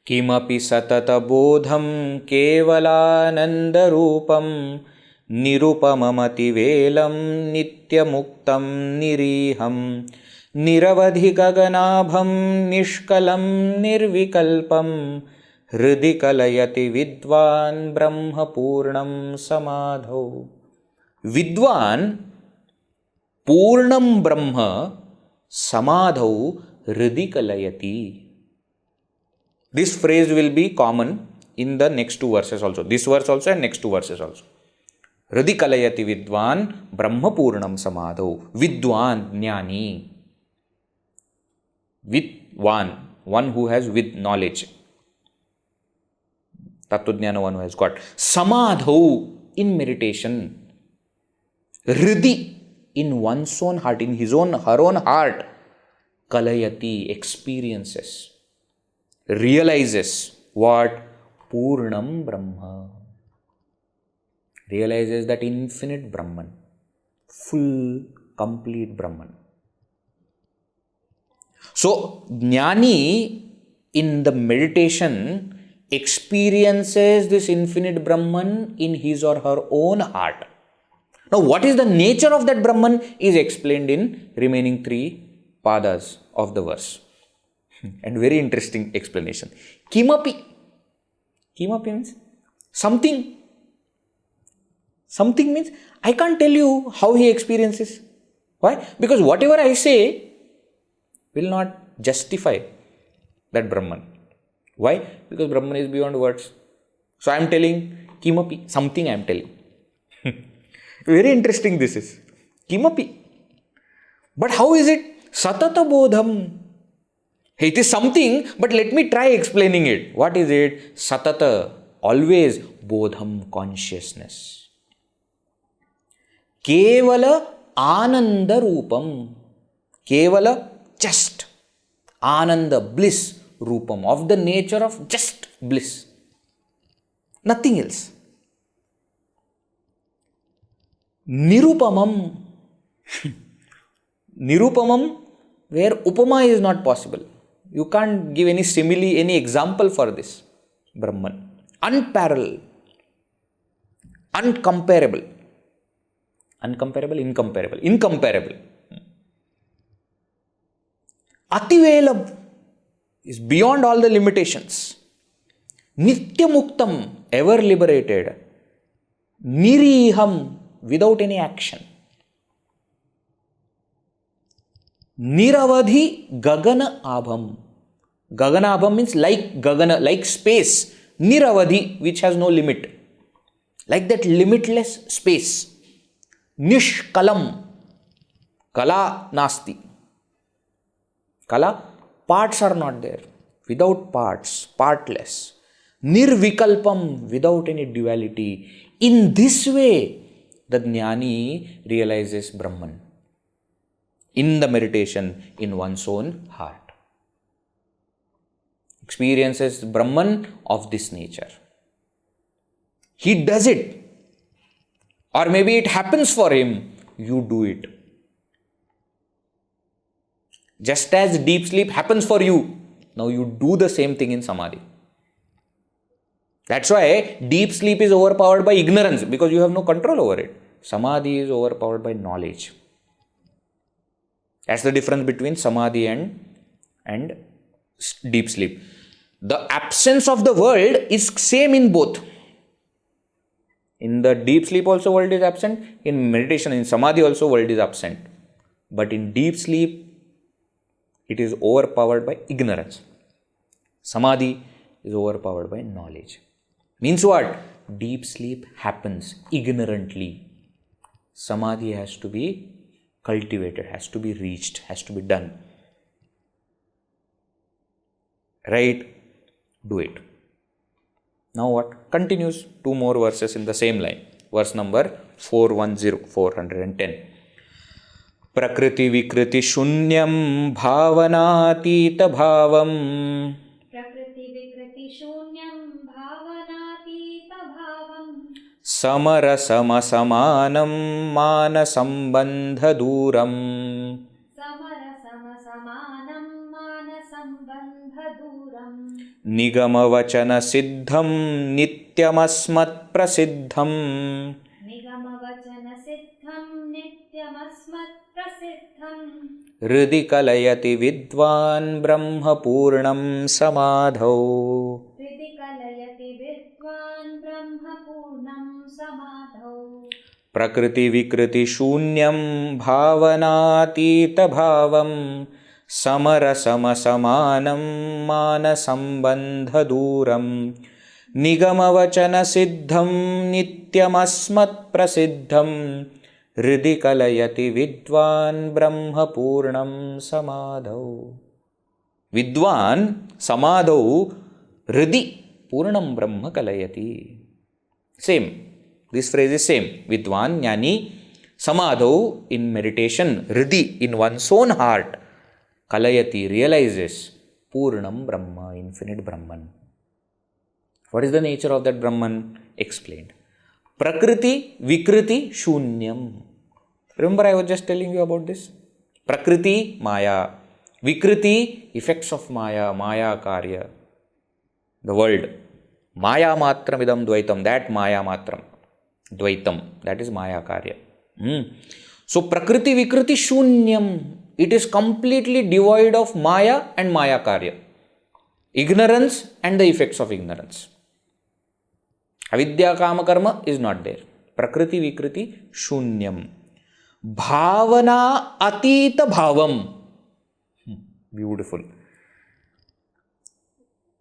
Kimapi satatabodham kevalanandarupam. Nirupamamati velam nityamuktam niriham. Niravadhi gaganabham nishkalam nirvikalpam. Hridi kalayati vidvān brahma purnam samadhau. Vidvān purnam brahma samadhau hridi kalayati. This phrase will be common in the next 2 verses also. This verse also and next 2 verses also. Hridi kalayati vidvān brahma purnam samadhau. Vidvān, jnani. Vidvān, one who has with knowledge. Tattva one who has got. Samadhau, in meditation. Hridi, in one's own heart, in his own, her own heart. Kalayati, experiences. Realizes what? Purnam Brahma. realizes that infinite Brahman, full, complete Brahman. So, Jnani in the meditation experiences this infinite Brahman in his or her own heart. Now, what is the nature of that Brahman is explained in remaining 3 padas of the verse. And very interesting explanation. Kimapi. Kimapi means something. Something means I can't tell you how he experiences. Why? Because whatever I say will not justify that Brahman. Why? Because Brahman is beyond words. So I am telling kimapi, something I am telling. Very interesting this is. Kimapi. But how is it? Satata bodham. It is something, but let me try explaining it. What is it? Satata, always bodham, consciousness. Kevala ananda rupam. Kevala, just. Ananda, bliss rupam, of the nature of just bliss. Nothing else. Nirupamam. Nirupamam, where upama is not possible. You can't give any simile, any example for this Brahman. Unparalleled. Uncomparable. Uncomparable, incomparable. Incomparable. Ativelab is beyond all the limitations. Nityamuktam, ever liberated. Niriham, without any action. Niravadhi gagana abham. Gagana abham means like gagana, like space. Niravadhi, which has no limit. Like that limitless space. Nishkalam. Kala nasti. Kala, parts are not there. Without parts, partless. Nirvikalpam, without any duality. In this way, the Jnani realizes Brahman in the meditation in one's own heart. Experiences Brahman of this nature. He does it. Or maybe it happens for him. You do it. Just as deep sleep happens for you, now you do the same thing in Samadhi. That's why deep sleep is overpowered by ignorance, because you have no control over it. Samadhi is overpowered by knowledge. That's the difference between Samadhi and deep sleep. The absence of the world is same in both. In the deep sleep also world is absent. In meditation, in Samadhi also world is absent. But in deep sleep, it is overpowered by ignorance. Samadhi is overpowered by knowledge. Means what? Deep sleep happens ignorantly. Samadhi has to be cultivated, has to be reached, has to be done. Right? Do it. Now what? Continues 2 more verses in the same line. Verse number 410. Prakriti vikriti shunyam bhavanatita bhavam. Prakriti vikriti shunyam bhavanatita bhavam. Samara sama samanam mana sambandha duram. Samara sama samanam mana sambandha duram. Nigama vachana siddham nityamasmat prasiddham. Nigama vachana siddham nityamasmat prasiddham. Hridi kalayati vidvān brahma purnam samadhau. Hridi kalayati vidvān brahma purnam samadhau. Prakriti vikriti shunyam bhavanatita bhavam. Samara sama samanam mana sambandha duram. Nigama vachana siddham nityamasmat prasiddham. Hridi kalayati vidvān brahma purnam samadhau. Vidvān samadhau hridi purnam brahma kalayati. Same. This phrase is same. Vidvān, jnani, samadhau, in meditation, hridi, in one's own heart, kalayati, realizes purnam brahma, infinite Brahman. What is the nature of that Brahman? Explained. Prakriti, Vikriti, Shunyam. Remember I was just telling you about this? Prakriti, Maya. Vikriti, effects of Maya, Maya Karya. The world. Māyāmātramidaṃ dvaitam, that māyāmātram. Dvaitam, that is Maya Karya. So Prakriti, Vikriti, Shunyam. It is completely devoid of Maya and Maya Karya. Ignorance and the effects of ignorance. Avidya kama karma is not there. Prakriti, Vikriti, Shunyam. Bhavana atita bhavam. Beautiful.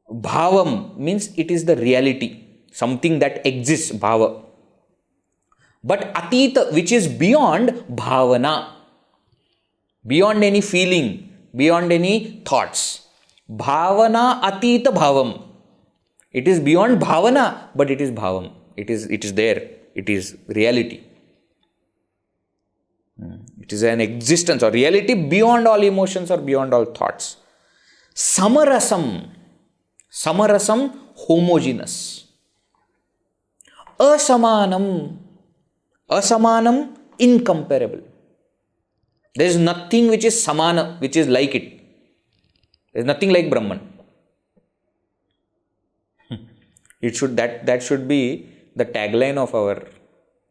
Bhavam means it is the reality. Something that exists, bhava. But atita, which is beyond bhavana. Beyond any feeling, beyond any thoughts. Bhavana atita bhavam. It is beyond bhavana, but it is bhavam. It is there. It is reality. It is an existence or reality beyond all emotions or beyond all thoughts. Samarasam. Samarasam, homogeneous. Asamanam. Asamanam, incomparable. There is nothing which is samana, which is like it. There is nothing like Brahman. That should be the tagline of our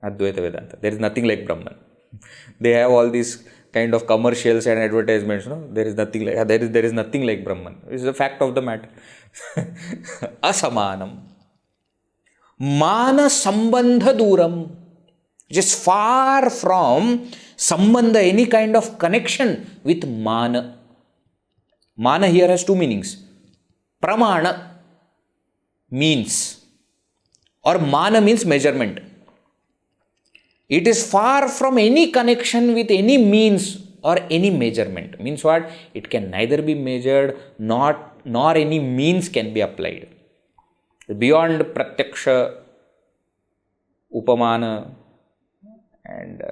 Advaita Vedanta. There is nothing like Brahman. They have all these kind of commercials and advertisements. No? There is nothing like Brahman. It is the fact of the matter. Asamanam. Mana sambandha duram. Which is far from sambandha, any kind of connection with mana. Mana here has two meanings. Pramana means, or mana means measurement. It is far from any connection with any means or any measurement. Means what? It can neither be measured nor any means can be applied. Beyond pratyaksha, upamana, and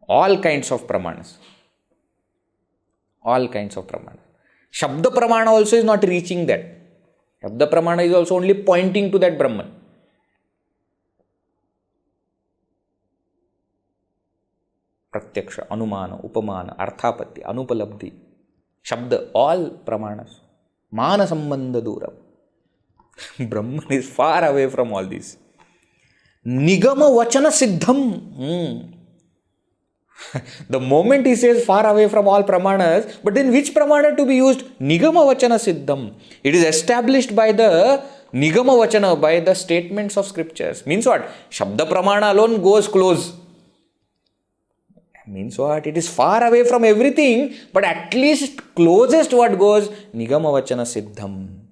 all kinds of pramanas. All kinds of pramanas. Shabda pramana also is not reaching that. Shabda pramana is also only pointing to that Brahman. Pratyaksha, anumana, upamana, arthapatti, anupalabdhi, shabda, all pramanas. Mana sambandha duram. Brahman is far away from all these. Nigama vachana siddham. The moment he says far away from all pramanas, but then which pramana to be used? Nigama vachana siddham. It is established by the nigama vachana, by the statements of scriptures. Means what? Shabda pramana alone goes close. Means what? It is far away from everything, but at least closest what goes? Nigama vachana siddham.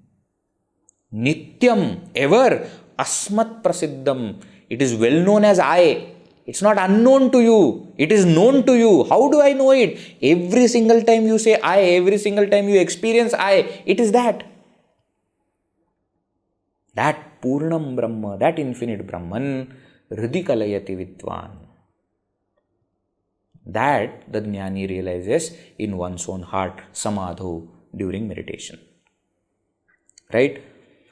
Nityam, ever. Asmat prasiddham. It is well known as I. It's not unknown to you. It is known to you. How do I know it? Every single time you say I, every single time you experience I, it is that. That Purnam Brahma, that infinite Brahman, Hridikalayati Vidvan. That the Jnani realizes in one's own heart, samadho, during meditation. Right?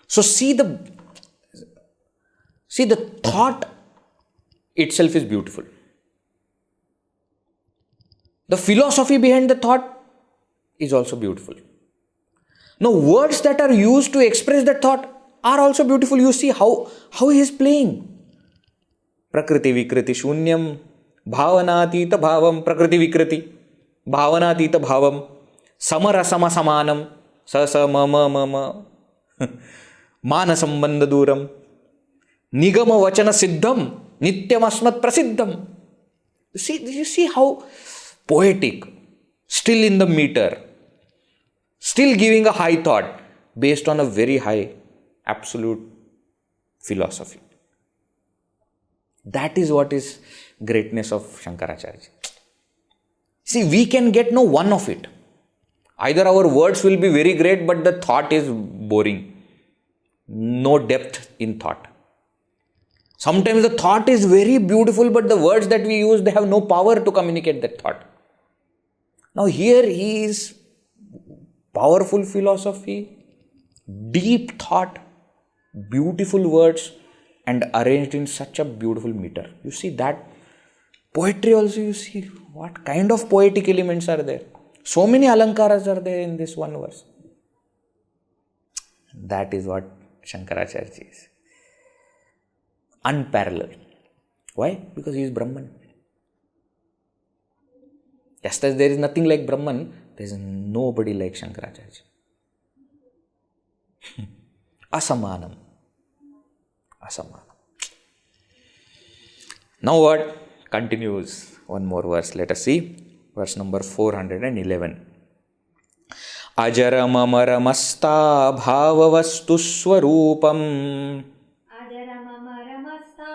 So see the thought itself is beautiful. The philosophy behind the thought is also beautiful. Now, words that are used to express that thought are also beautiful. You see how he is playing. Prakriti Vikriti Shunyam, Bhavanatita Bhavam, Prakriti Vikriti, Bhavanatita Bhavam, Samarasama Samanam, Sasa Mama Mama, Mana Sambandha Duram, Nigama Vachana Siddham, Nityam Asmat Prasiddham. You see how poetic, still in the meter, still giving a high thought based on a very high absolute philosophy. That is what is greatness of Shankaracharya. See, we can get no one of it. Either our words will be very great, but the thought is boring. No depth in thought. Sometimes the thought is very beautiful, but the words that we use, they have no power to communicate that thought. Now here he is powerful philosophy, deep thought, beautiful words, and arranged in such a beautiful meter. You see that poetry also, you see what kind of poetic elements are there. So many alankaras are there in this one verse. That is what Shankaracharya is. Unparalleled. Why? Because he is Brahman. Just as there is nothing like Brahman, there is nobody like Shankaracharya. Asamanam. Asamanam. Now what? Continues one more verse. Let us see. Verse number 411. Ajaramamaramasta bhavavastu swarupam. Ajaramamaramasta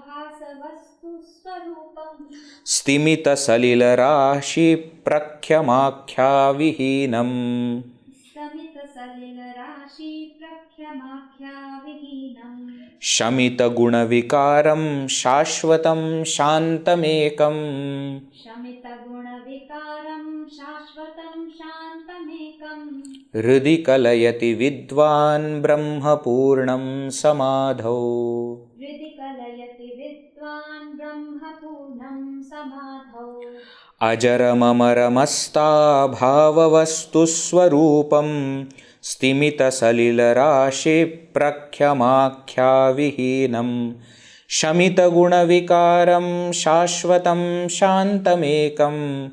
bhasavastu swarupam. Stimita salila rashi prakhyamakhya vihinam. Stamita salila rashi prakhyamakhya vihinam. Shamita guna vikaram shashvatam shantamekam. Shamita guna vikaram shashvatam shantamekam. Hridi kalayati vidvan brahma purnam samadhau. Hridi kalayati vidvan brahma purnam samadhau. Ajaramamaramasta bhavavastu swarupam. Stimita salila rashi prakhyamakhya vihinam. Shamita guna vikaram shashvatam shantamekam.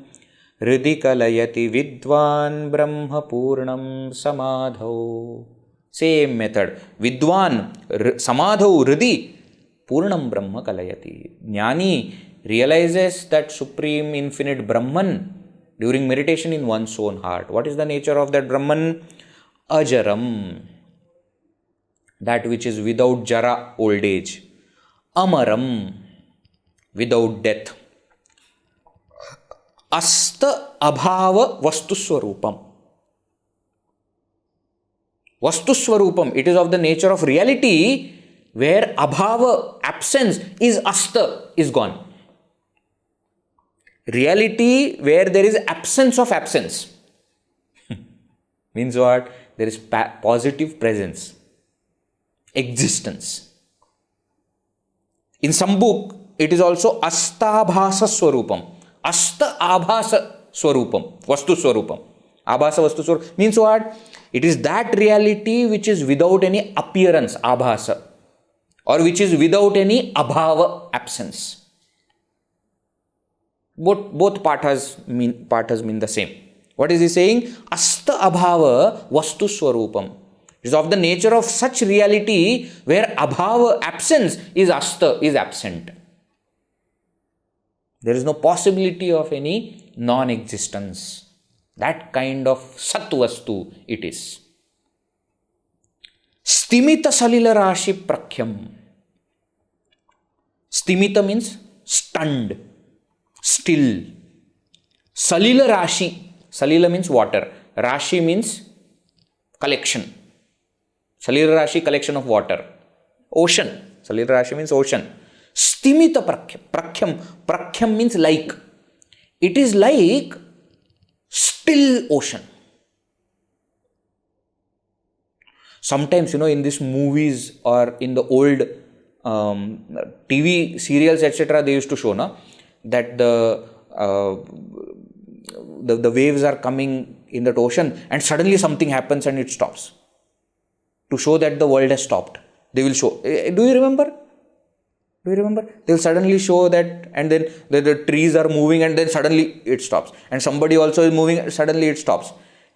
Hridi kalayati vidvan brahma purnam samadhau. Same method. Vidvan samadhau hridi purnam brahma kalayati. Jnani realizes that supreme infinite Brahman during meditation in one's own heart. What is the nature of that Brahman? Ajaram, that which is without jara, old age. Amaram, without death. Asta abhava vastuswarupam. Vastuswarupam, it is of the nature of reality where abhava, absence, is asta, is gone. Reality where there is absence of absence. Means what? There is positive presence, existence. In some book, it is also astabhasa swarupam. Asta abhasa swarupam, vastu swarupam. Abhasa vastu swarupam means what? It is that reality which is without any appearance, abhasa, or which is without any abhava, absence. Both pathas mean the same. What is he saying? Asta abhava vastu swarupam. It is of the nature of such reality where abhava, absence, is asta, is absent. There is no possibility of any non-existence. That kind of satvastu it is. Stimita salila rashi prakhyam. Stimita means stunned, still. Salila rashi. Salila means water. Rashi means collection. Salila rashi, collection of water. Ocean. Salila rashi means ocean. Stimita prakhyam. Prakhyam means like. It is like still ocean. Sometimes, in these movies or in the old TV serials, etc., they used to show that the waves are coming in that ocean and suddenly something happens and it stops. To show that the world has stopped, they will show. Do you remember? They will suddenly show that, and then the trees are moving and then suddenly it stops. And somebody also is moving and suddenly it stops.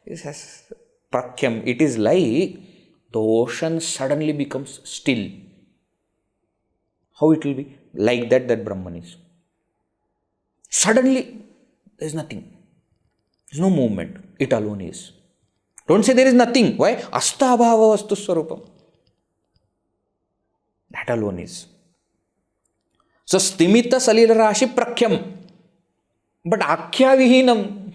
This has prakhyam. It is like the ocean suddenly becomes still. How it will be? Like that Brahman is. Suddenly, there is nothing. There is no movement. It alone is. Don't say there is nothing. Why? Astabhava vastu swarupam. That alone is. So, stimita salila rashi prakhyam. But akhya vihinam.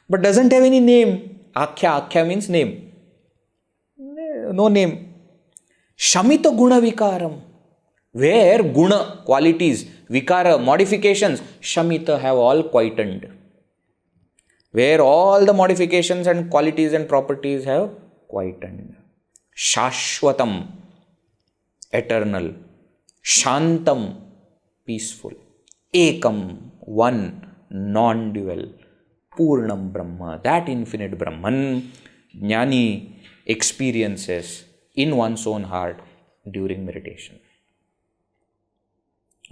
But doesn't have any name. Akhya means name. No name. Shamita guna vikaram. Where guna, qualities, vikara, modifications, shamita, have all quietened. Where all the modifications and qualities and properties have quietened. Shashvatam, eternal. Shantam, peaceful. Ekam, one, non-dual. Purnam Brahma, that infinite Brahman, Jnani experiences in one's own heart during meditation.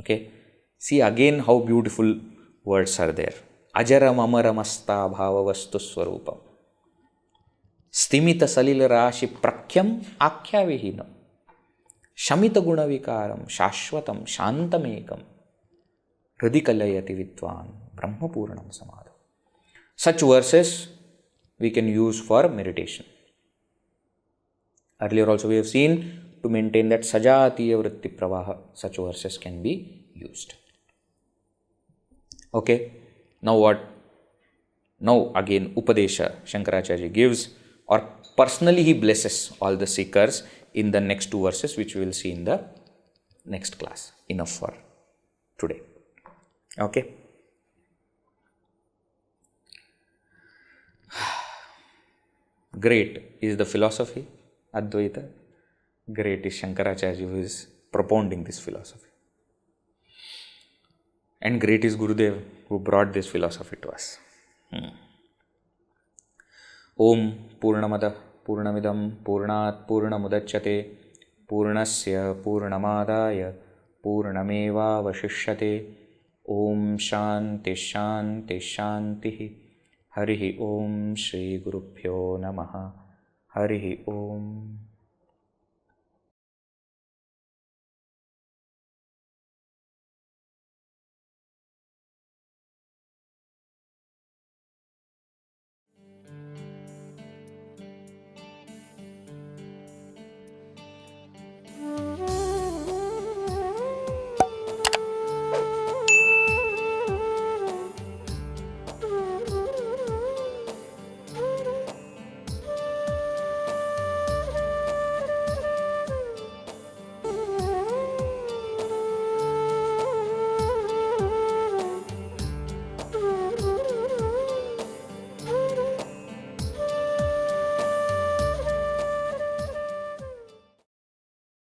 Okay, see again how beautiful words are there. Ajaram amaramasta bhavavastu swarupam. Stimita salila rashi prakyam akhya vihinam. Shamita guna vikaram shashvatam shantamekam. Hrudikalayati vidvān brahmapurnam samadham. Such verses we can use for meditation. Earlier also we have seen, to maintain that sajatiya vritti pravaha, such verses can be used. Okay, now what? Now again Upadesha Shankaracharya gives, or personally he blesses all the seekers in the next two verses, which we will see in the next class. Enough for today. Okay. Great is the philosophy, Advaita. Great is Shankaracharya who is propounding this philosophy. And great is Gurudev who brought this philosophy to us. Om Purnamada Purnamidam Purnat Purnamudachyate Purnasya Purnamadaya Purnameva Vashishyate. Om Shanti Shanti Shanti. Harihi Om Shri Gurubhyo Namaha. Harihi Om.